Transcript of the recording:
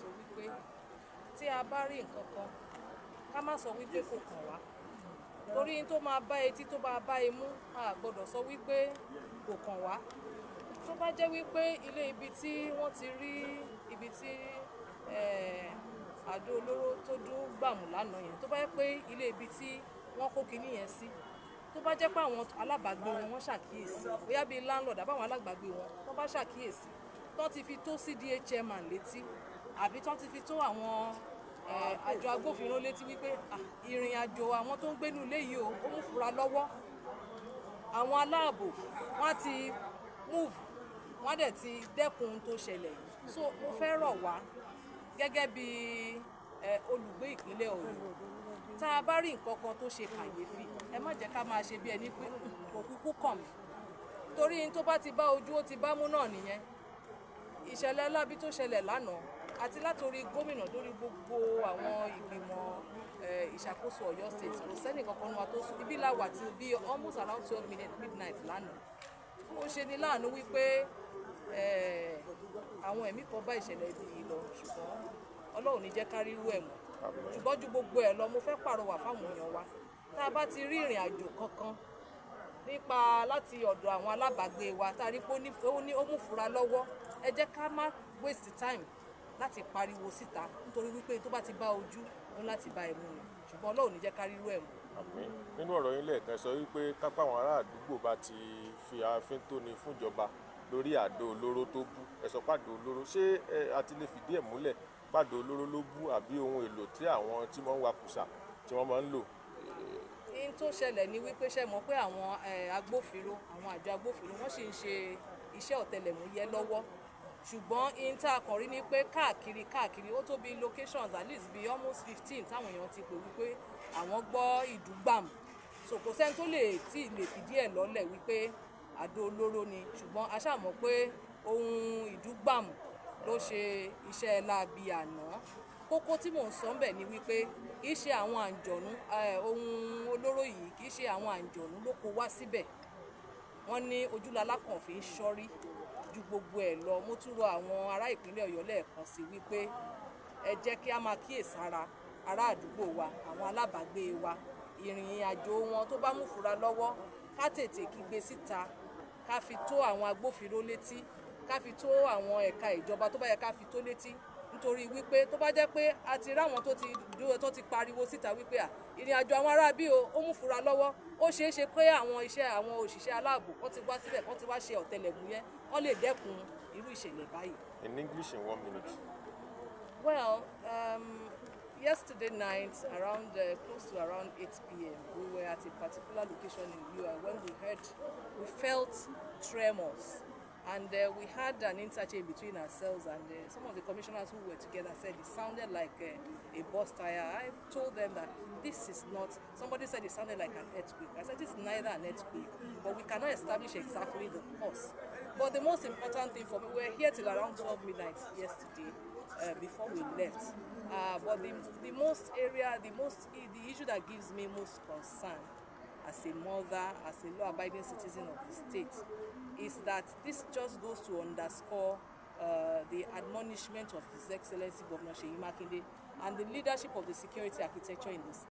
sọ wípé tí a bá rí nǹkan kan ká má sọ wípé kò kàn wá, torí tó máa bá etí tó bá bá imú a gbọ́dọ̀ sọ wípé kò kàn wá. Tó bá jẹ́ wípé ilé ibi tí wọ́n ti rí ibi tí àdó olóró tó dún gbàmù lánàá yẹn, tó bá jẹ́ pé ilé ibi tí wọ́n kó kinní yẹn sí, tó bá jẹ́ pé àwọn alábàágbé wọn ṣàkíyèsí, bóyá bíi landlord àbáwọn alábàágbé wọn tó bá ṣàkíyèsí, tó ti fi tó CDA chairman létí àbí tó ti fi tó àwọn àjọ agbófinró létí wípé ìrìn àjò àwọn tó ń gbénú ilé yìí ó mú fura lọ́wọ́, àwọn aláàbò wọ́n ti move, wọ́n dẹ̀ ti dẹ́kun tó ṣẹlẹ̀ yìí. So mo fẹ́ rọ̀ wá gẹ́gẹ́ bí olùgbé ìpínlẹ̀ Ọ̀yọ́, tá a bá rí nǹkan kan tó ṣe kàyéfì, ẹ má jẹ́ ká máa ṣe bí ẹni pé kò kúkú kàn mí, torí tó bá ti bá ojú ó ti bá mú náà nìyẹn. Ìṣẹ̀lẹ̀ lábí tó ṣẹlẹ̀ lánàá àti látòrí gómìnà lórí gbogbo àwọn ìgbìmọ̀ ìṣàkóso Ọ̀yọ́ state, kò sẹ́nì kankan nu wa tó sùn ibi láwà tí bí almost around 12 midnight lánàá. Ó ṣe ní láàánú wípé àwọn ẹ̀mí kan bá ìṣẹ̀lẹ̀ ibi yìí lọ, ṣùgbọ́n Ọlọ́run ní jẹ́ ká rí irú ẹ̀ mọ́. Ṣùgbọ́n ju gbogbo ẹ̀ lọ, mo fẹ́ pàrọwà fáwọn èèyàn wa, tá a bá ti rí ìrìn àjò kankan nípa láti ọ̀dọ̀ àwọn alábàágbé wa tá a rí pé ó mú fura lọ́wọ́, ẹ jẹ́ ká má waste time láti pariwo síta, nítorí wípé tó bá ti bá ojú òun láti bá ẹmu nù, ṣùgbọ́n Ọlọ́run ní jẹ́ ká rí irú ẹ̀ mọ́. Àmín. Nínú ọ̀rọ̀ yín lẹ́ẹ̀kan sọ wípé kápá àwọn ará àdúgbò bá ti fi ààfin tóni fúnjọba lórí àdó olóró tó bú, ẹ sọ pàdó olóró, ṣé a ti lè fìdí ẹ̀ múlẹ̀ pàdó olóró ló bú àbí ohun èlò tí àwọn tí wọ́n ń wakùsà tí wọ́n máa ń lò? In tó ṣẹlẹ̀ ni wípé ṣe mọ̀ pé àwọn agbófinró, àwọn àjọ agbófinró wọ́n sì ń ṣe iṣẹ́ ọ̀tẹlẹ̀múyẹ́ lọ́wọ́, ṣùgbọ́n in tá a kàn rí ni pé káàkiri ó tó bí locations at least bí almost 15 táwọn èèyàn ti pè wípé àwọn gbọ́ ìdúgbàmù. So kò sẹ́ni tó lè fìdí ẹ̀ lọ́lẹ̀ wípé àdó olóró ni, ṣùgbọ́n a ṣáà mọ̀ pé ohun ìdúgbàmù ló ṣe iṣẹ́ láabi àná. Kókó tí mò ń sọ ń bẹ̀ ni wípé kì í ṣe àwọn àǹjọ̀nú ohun olóró yìí, kì í ṣe àwọn àǹjọ̀nú ló kó wá síbẹ̀. Wọ́n ní ojúlalá kan fi ń ṣọ́rí ju gbogbo ẹ̀ lọ. Mo tún rọ àwọn ará ìpínlẹ̀ Ọ̀yọ́ lẹ́ẹ̀kan sí wípé ẹ jẹ́ kí a máa kíyèsára ará àdúgbò wa, àwọn alábàágbé wa, ìrìn àjò wọn tó bá mú fura lọ́wọ́ ká tètè kígbe síta, ká fi tó àwọn agbófinró létí, ká fi tó àwọn ẹ̀ka ìjọba tó bá yẹ ká fi tó létí, nítorí wípé tó bá jẹ́ pé a ti ráwọn tó ti pariwo síta wípé ìrìn àjò àwọn ará bí ó mú fura lọ́wọ́, ó ṣeé ṣe pé àwọn òṣìṣẹ́ aláàbò wọ́n ti wá síbẹ̀, wọ́n ti wá ṣe ọ̀tẹlẹ̀múyẹ́, wọ́n lè dẹ́kun irú ìṣẹ̀lẹ̀ báyìí. In English in 1 minute. Well, yesterday night around close to around 8 p.m. we were at a particular location in UI when we felt tremors. And we had an interchange between ourselves, and some of the commissioners who were together said it sounded like a burst tire. I told them that this is not, somebody said it sounded like an earthquake. I said this is neither an earthquake, but we cannot establish exactly the cause. But the most important thing for me, we were here till around 12 midnight yesterday before we left. But the issue that gives me most concern as a mother, as a law-abiding citizen of the state, is that this just goes to underscore the admonishment of His Excellency Governor Seyi Makinde and the leadership of the security architecture in the state.